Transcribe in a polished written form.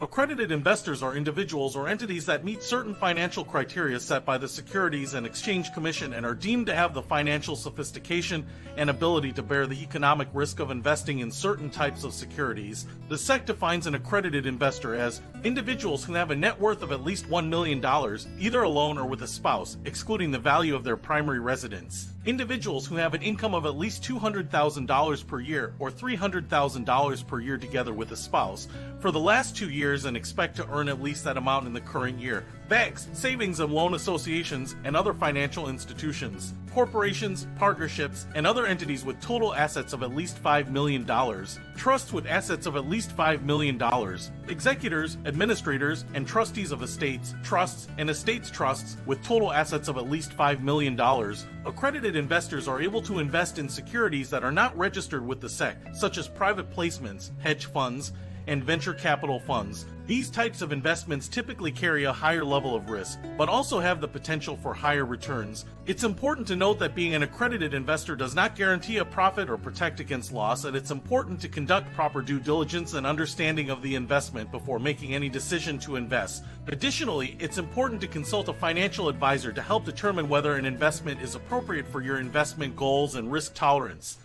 Accredited investors are individuals or entities that meet certain financial criteria set by the Securities and Exchange Commission and are deemed to have the financial sophistication and ability to bear the economic risk of investing in certain types of securities. The SEC defines an accredited investor as individuals who have a net worth of at least $1 million, either alone or with a spouse, excluding the value of their primary residence. Individuals who have an income of at least $200,000 per year or $300,000 per year together with a spouse for the last 2 years and expect to earn at least that amount in the current year. Banks, savings and loan associations, and other financial institutions. Corporations, partnerships, and other entities with total assets of at least $5 million. Trusts with assets of at least $5 million. Executors, administrators, and trustees of estates, trusts, and estates trusts with total assets of at least $5 million. Accredited investors are able to invest in securities that are not registered with the SEC, such as private placements, hedge funds, and venture capital funds. These types of investments typically carry a higher level of risk, but also have the potential for higher returns. It's important to note that being an accredited investor does not guarantee a profit or protect against loss, and it's important to conduct proper due diligence and understanding of the investment before making any decision to invest. Additionally, it's important to consult a financial advisor to help determine whether an investment is appropriate for your investment goals and risk tolerance.